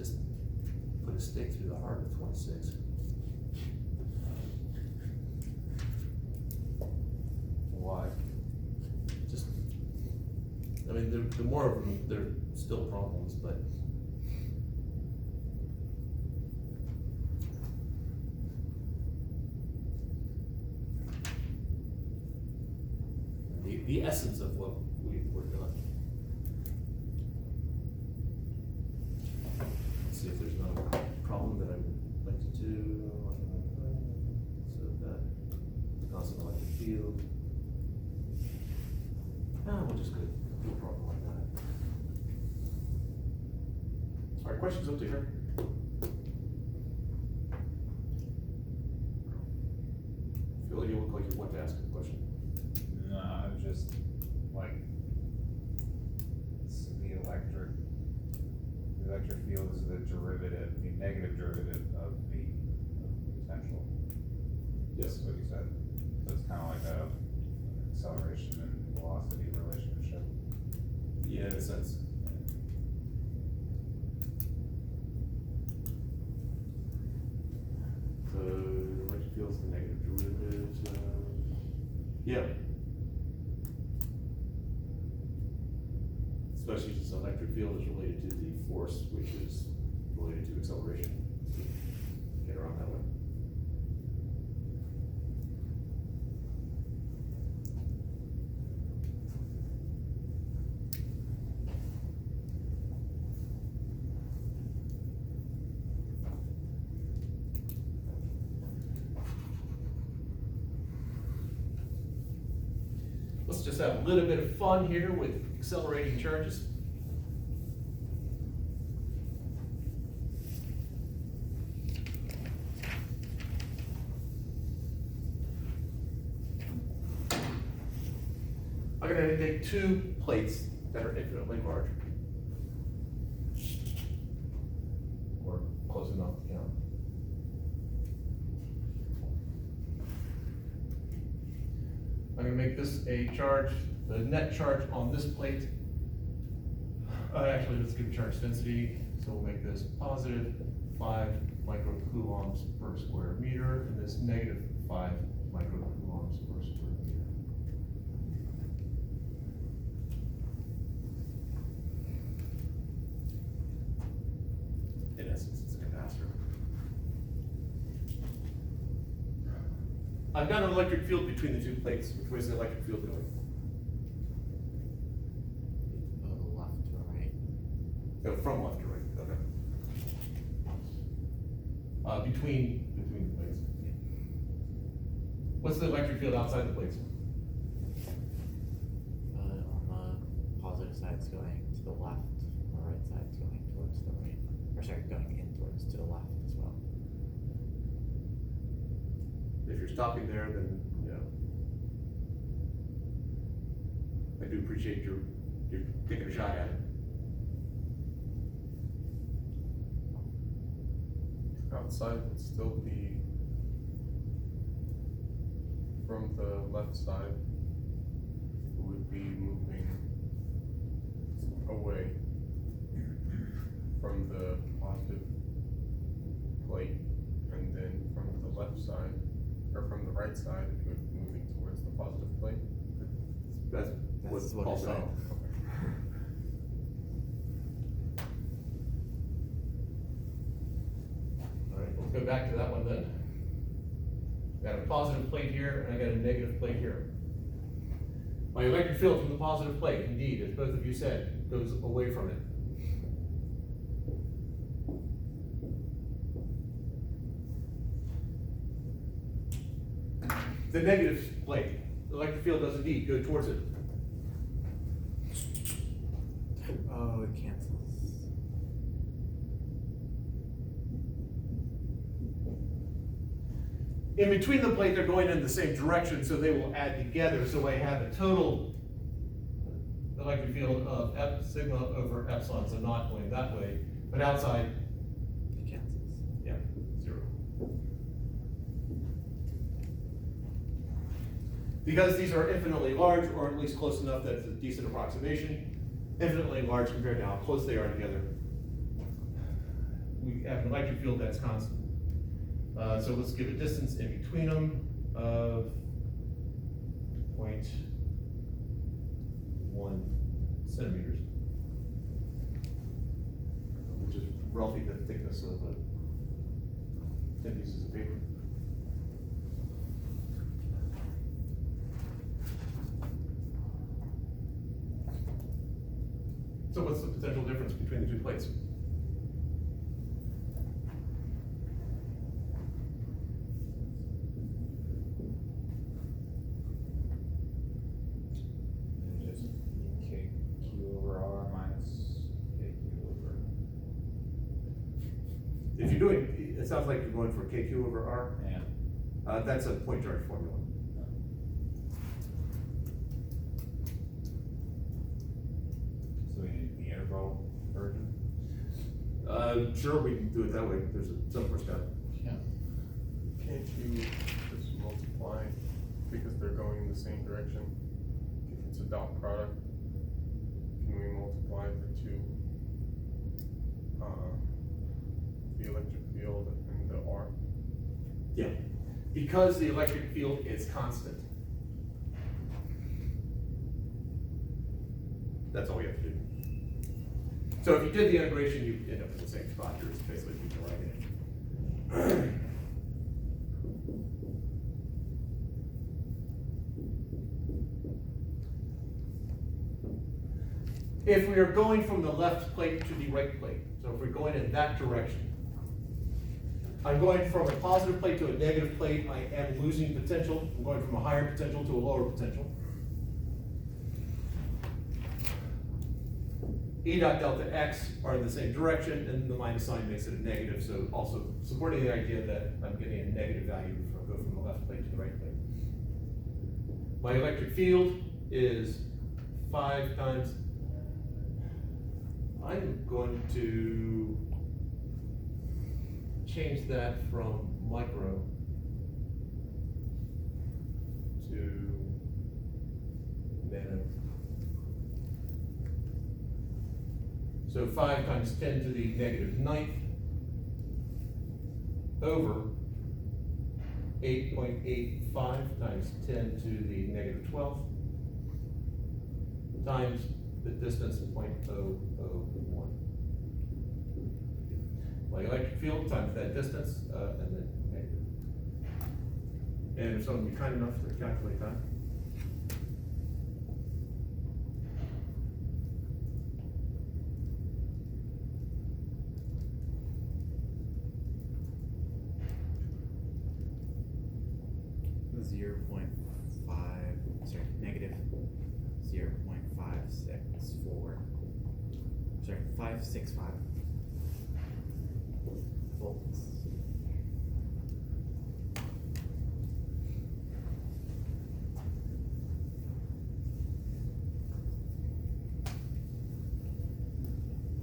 just put a stake through the heart of 26. Why? Just, I mean, the more of them, they're still problems, but. The essence of what we're doing. Let's see if there's no problem that I would like to do. So that constant electric field. We'll just go do a problem like that. All right, questions up to here? Feel like you look like you want to ask a question. No, I'm just like, it's the electric field is the derivative, the negative derivative of the potential. Yes. That's what you said. So it's kind of like a acceleration and velocity relationship. Yeah, in a sense. So, electric field's the negative derivative, yeah. Especially since electric field is related to the force, which is related to acceleration. Get around that way. Let's just have a little bit of fun here with accelerating charges. I'm going to take two plates that are infinitely large, or close enough to count. I'm going to make this a charge, the net charge on this plate. Actually, let's give charge density. So we'll make this positive 5 microcoulombs per square meter, and this negative 5 microcoulombs per square meter. In essence, it's a capacitor. I've got an electric field between the two plates. Which way is the electric field going? Left to right. Oh, from left to right, okay. Between the plates. What's the electric field outside the plates? On the positive side, it's going to the left. On the right side, it's going towards the right. Or sorry, going in towards to the left as well. If you're stopping there, then, yeah. I do appreciate you're taking a shot at it. Outside would still be from the left side, would be moving away from the positive plate, and then from the left side, or from the right side, it would be moving towards the positive plate. That's That's what Paul I said. said. All right, let's go back to that one then. Got a positive plate here, and I got a negative plate here. My electric field from the positive plate, indeed, as both of you said, goes away from it. The negative plate, the electric field does indeed go towards it. Oh, it cancels. In between the plate, they're going in the same direction, so they will add together. So I have a total electric field of sigma over epsilon, so not going that way, but outside, It cancels. yeah, 0. Because these are infinitely large, or at least close enough that it's a decent approximation, infinitely large compared to how close they are together. we have an electric field that's constant. So let's give a distance in between them of 0.1 centimeters, which is roughly the thickness of 10 pieces of paper. So what's the potential difference between the two plates? Just KQ over R minus KQ over. If you're doing, it sounds like you're going for KQ over R. Yeah. That's a point charge formula. So we need the integral version? Sure, we can do it that way. There's a simple step. Can't you just multiply, because they're going in the same direction? If it's a dot product, can we multiply the two, the electric field and the R? Yeah. Because the electric field is constant. That's all we have to do. So if you did the integration, you end up in the same spot. You're basically writing it. If we are going from the left plate to the right plate, so if we're going in that direction, I'm going from a positive plate to a negative plate, I am losing potential. I'm going from a higher potential to a lower potential. E dot delta x are in the same direction, and the minus sign makes it a negative, so also supporting the idea that I'm getting a negative value if I go from the left plate to the right plate. My electric field is 5 times, I'm going to change that from micro to nano. So 5 times 10 to the negative 9th over 8.85 times 10 to the negative 12th times the distance 0.001. My electric field times that distance, and then negative. And if someone would be kind enough to calculate that. Negative 0.564, 565 volts.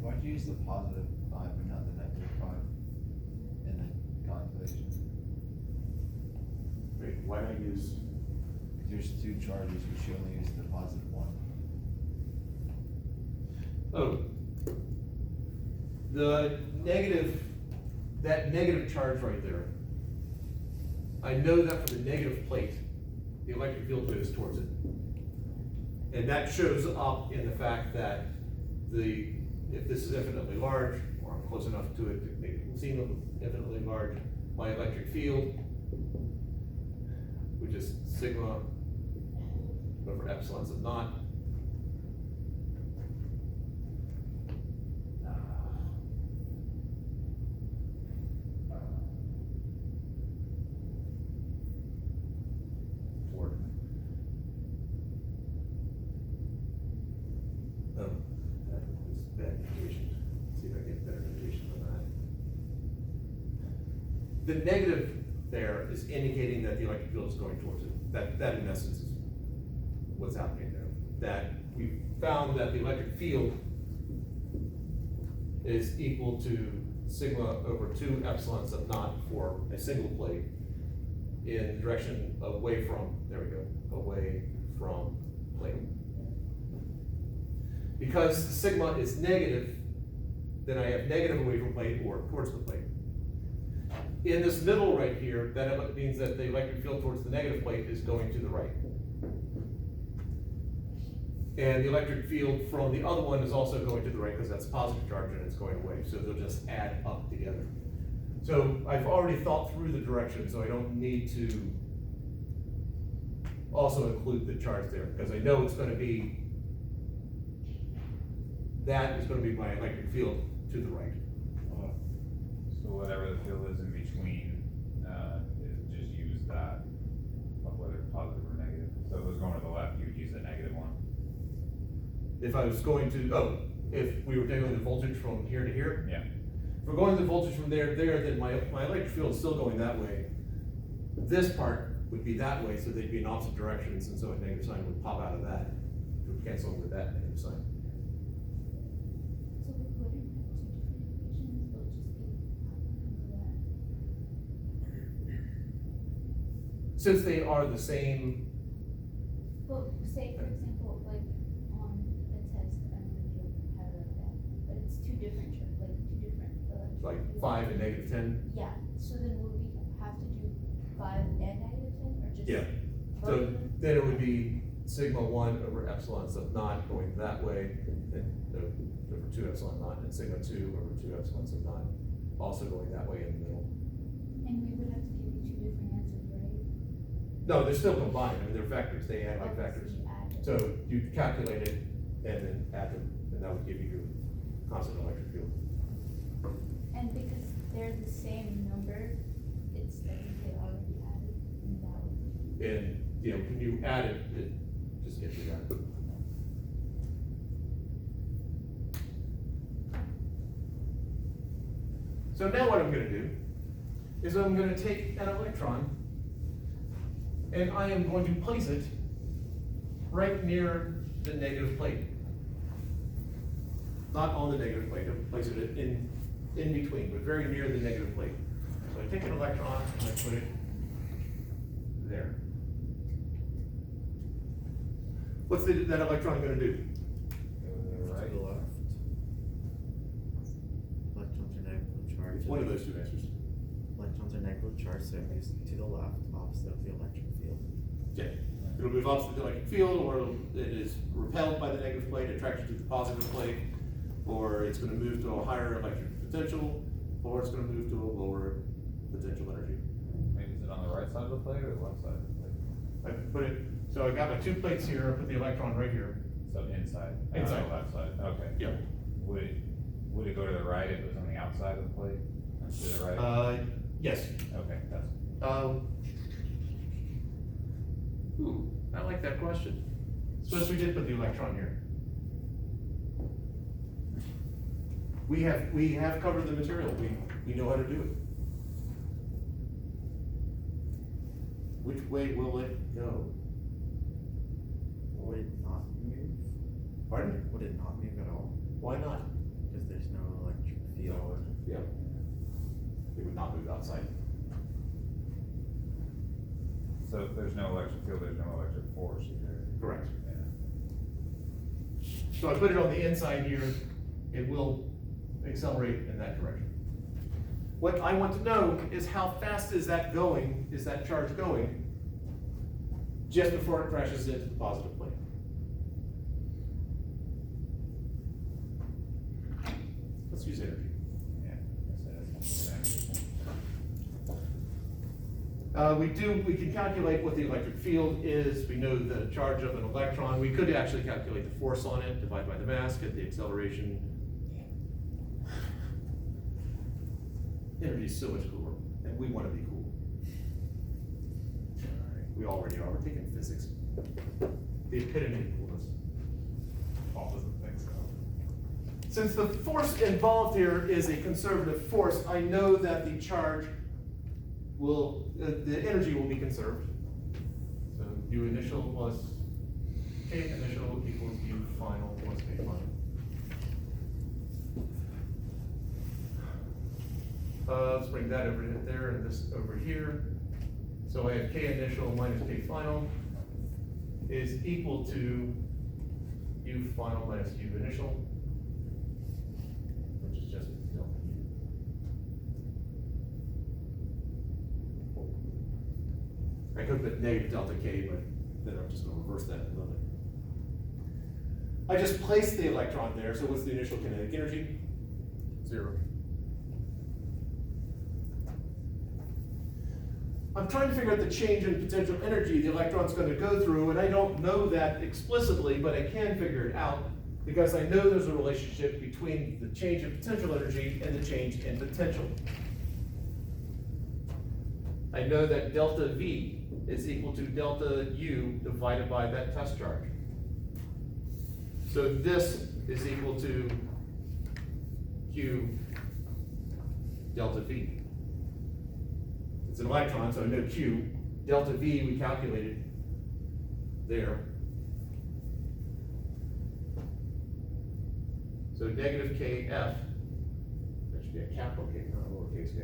Why'd you use the positive 5 and not the negative 5 in the calculation? Wait, why not use? There's 2 charges, you should only use the positive 1. Oh. The negative, that negative charge right there, I know that for the negative plate, the electric field goes towards it. And that shows up in the fact that if this is infinitely large, or I'm close enough to it to make it seem infinitely large, my electric field, which is sigma over epsilon sub naught, that was bad notation. See if I get better notation on that. The negative there is indicating that the electric field is going towards it. That in essence is what's happening there. That we found that the electric field is equal to sigma over 2 epsilon sub naught for a single plate in the direction away from, there we go, away from plate. Because sigma is negative, then I have negative away from plate or towards the plate. In this middle right here, that means that the electric field towards the negative plate is going to the right. And the electric field from the other one is also going to the right because that's positive charge and it's going away, so they'll just add up together. So I've already thought through the direction, so I don't need to also include the charge there, because I know it's gonna be, that is gonna be my electric field to the right. So whatever the field is in between, just use that, whether it's positive or negative. So if it was going to the left, you would use the negative one. If I was going to, if we were doing the voltage from here to here, Yeah. if we're going the voltage from there to there, then my electric field is still going that way. This part would be that way, so they'd be in opposite directions, and so a negative sign would pop out of that, to cancel with that negative sign. So we wouldn't have two different equations, it'll just be that. Since they are the same, Well, say for example, like on a test, I don't know if you have it like that, but it's two different, like two different. like 5 and negative 10, Yeah, so then would we have to do 5 and negative 10, or just? Yeah. both so of them? then it would be sigma 1 over epsilon sub naught going that way, and over 2 epsilon naught, and sigma 2 over 2 epsilon sub naught, also going that way in the middle. And we would have to give you two different answers, right? No, they're still combined, I mean, they're vectors, they add like Okay, vectors. so you add it. So you calculate it and then add them, and that would give you your constant electric field. And because they're the same number, it's like they already added in that one. And, you know, when you add it, it just gets you that. So now what I'm gonna do is I'm gonna take an electron and I am going to place it right near the negative plate. Not on the negative plate, I'm placing it in between, but very near the negative plate. So I take an electron and I put it there. What's that electron gonna do? To Right. the left. Electrons are negatively charged. One of those two answers. Electrons are negatively charged, so it moves to the left, opposite of the electric field. Okay. It'll move opposite the electric field, or it is repelled by the negative plate, attracted to the positive plate, or it's gonna move to a higher electric potential, or it's gonna move to a lower potential energy. Maybe is it on the right side of the plate or the left side of the plate? I put it, so I got my two plates here, I put the electron right here. So inside, not Inside. on the left side, okay. Yeah. Would it go to the right if it was on the outside of the plate? To the right? Yes. Okay, that's, Ooh, I like that question. Suppose we did put the electron here. We have covered the material, we know how to do it. Which way will it go? Would it not move? Pardon? Would it not move at all? Why not? Because there's no electric field. Yeah. It would not move outside. so if there's no electric field, there's no electric force either. Correct. Yeah. So I put it on the inside here, it will accelerate in that direction. What I want to know is how fast is that going, is that charge going, just before it crashes into the positive plate? Let's use energy. Yeah. That's it. We can calculate what the electric field is, we know the charge of an electron, we could actually calculate the force on it, divide by the mass, get the acceleration. Energy is so much cooler, and we want to be cool. We already are, we're taking physics. The epitome of coolness. Paul doesn't think so. Since the force involved here is a conservative force, I know that the charge will, the energy will be conserved. So U initial plus K initial equals U final plus K final. Let's bring that over there and this over here. So I have K initial minus K final is equal to U final minus U initial, which is just I could put negative delta K, but then I'm just gonna reverse that in a moment. I just placed the electron there, so what's the initial kinetic energy? 0. I'm trying to figure out the change in potential energy the electron's gonna go through, and I don't know that explicitly, but I can figure it out, because I know there's a relationship between the change in potential energy and the change in potential. I know that delta V is equal to delta U divided by that test charge. So this is equal to Q delta V. It's an electron, so I know Q. Delta V we calculated there. So negative KF, that should be a capital K, not a lowercase k,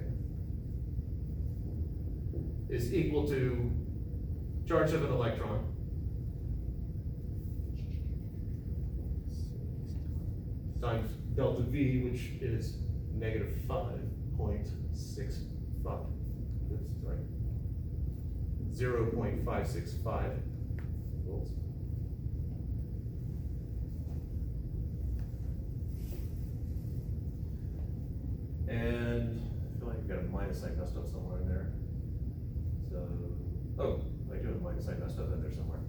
is equal to charge of an electron times delta V, which is negative 5.65. That's right. 0.565 volts. And I feel like I've got a minus sign messed up somewhere in there. So, oh, I do have a minus sign messed up in there somewhere.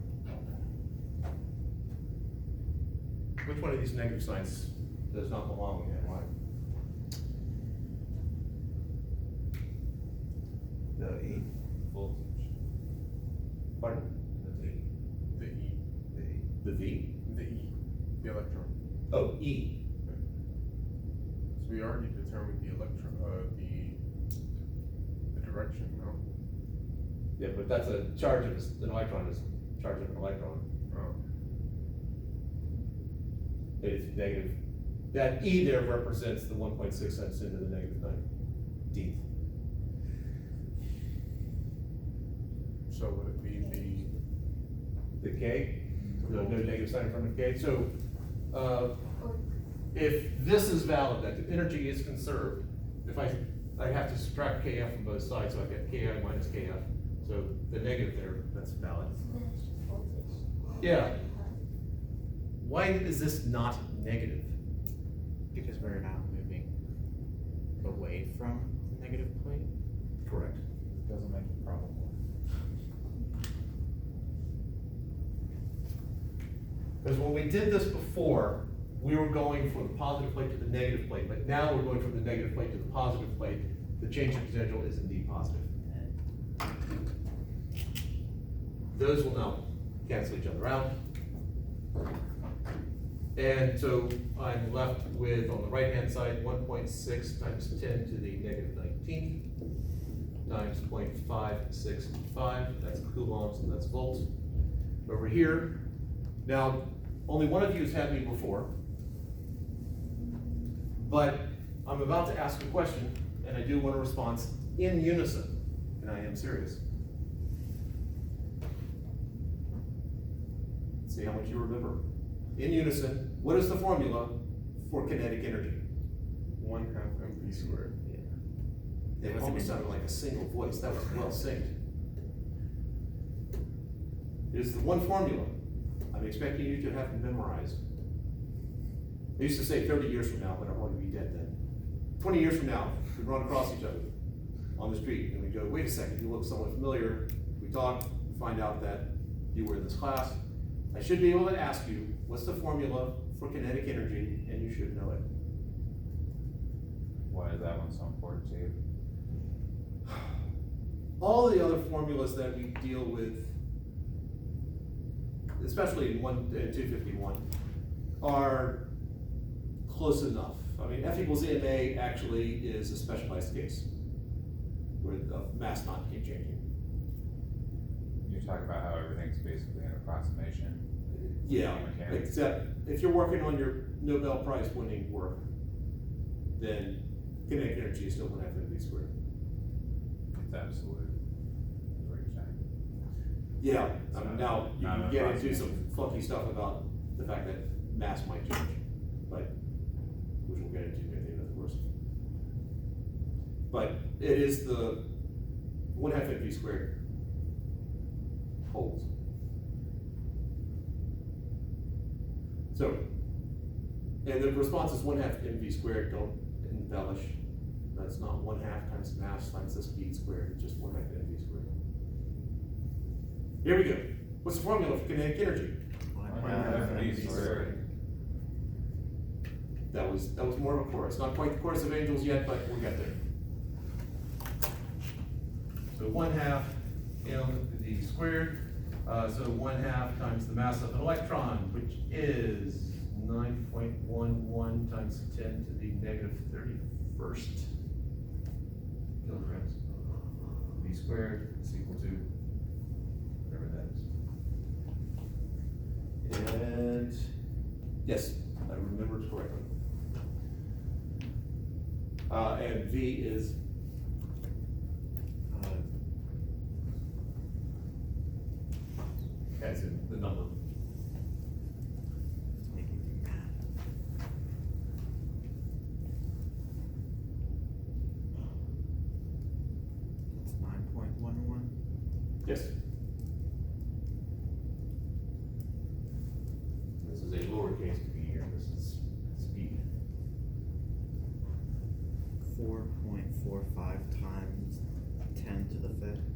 Which one of these negative signs does not belong in that line? The E. Voltage. Pardon? The E. The E. The V? The E. The electron. Oh, E. So we already determined the electron, the direction, no? Yeah, but that's a charge of an electron is charge of an electron. Oh. It's negative. That E there represents the 1.6 cents into the negative 19th. So would it be The K, no negative sign in front of K. So, Or if this is valid, that the energy is conserved, if I have to subtract KF from both sides, so I get KI minus KF. So the negative there, that's valid. then it's just voltage. Yeah. Why is this not negative? Because we're now moving away from the negative plate. Correct. Doesn't make it probable. Because when we did this before, we were going from the positive plate to the negative plate, but now we're going from the negative plate to the positive plate. The change in potential is indeed positive. Those will now cancel each other out. And so I'm left with, on the right-hand side, 1.6 times 10 to the negative 19th times 0.565, that's coulombs and that's volts. Over here, now, only one of you has had me before, but I'm about to ask a question, and I do want a response in unison, and I am serious. See how much you remember. In unison, what is the formula for kinetic energy? 1/2 mv squared. It almost sounded like a single voice, that was well synced. It's the one formula I'm expecting you to have memorized. I used to say 30 years from now, but I'll probably be dead then. 20 years from now, we run across each other on the street and we go, wait a second, you look somewhat familiar. We talk, we find out that you were in this class. I should be able to ask you, what's the formula for kinetic energy? And you should know it. Why is that one so important to you? All the other formulas that we deal with, especially in 251, are close enough. I mean, F equals ma actually is a specialized case where the mass not keep changing. You talk about how everything's basically an approximation. Yeah, Mechanics. except if you're working on your Nobel Prize winning work, then kinetic energy is still 1/2 mv squared. It's absolute, is what you're saying. Yeah, now you Not can an get into some approximation. funky stuff about the fact that mass might change, but, which we'll get into near the end of the course. But it is the 1/2 mv squared poles. So, and the response is 1/2 mv squared, don't embellish. That's not 1/2 times mass times the speed squared, it's just 1/2 mv squared. Here we go. What's the formula for kinetic energy? That was more of a chorus, not quite the chorus of angels yet, but we'll get there. So 1/2 mv squared, so 1/2 times the mass of an electron, which is 9.11 times 10 to the negative 31st kilograms. V squared is equal to whatever that is. And yes, I remembered correctly. And V is as in the number. It's making me mad. It's 9.11. Yes. This is a lowercase v here, this is speed. 4.45 times 10 to the 5th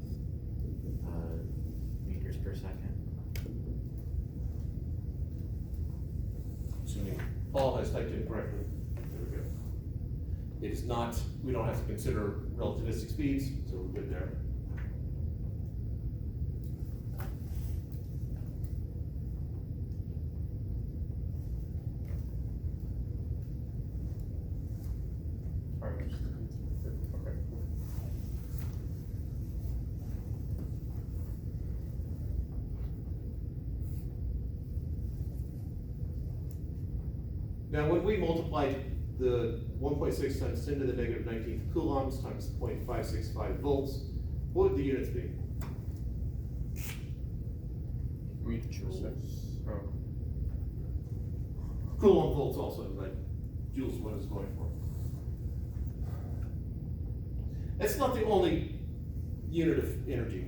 meters per second. Assuming Paul has typed in correctly. There we go. It is not, we don't have to consider relativistic speeds, so we're good there. Alright, okay. Now, when we multiplied the 1.6 times 10 to the negative 19th coulombs times 0.565 volts, what would the units be? Oh, Coulomb volts also, but joules is what it's going for. It's not the only unit of energy.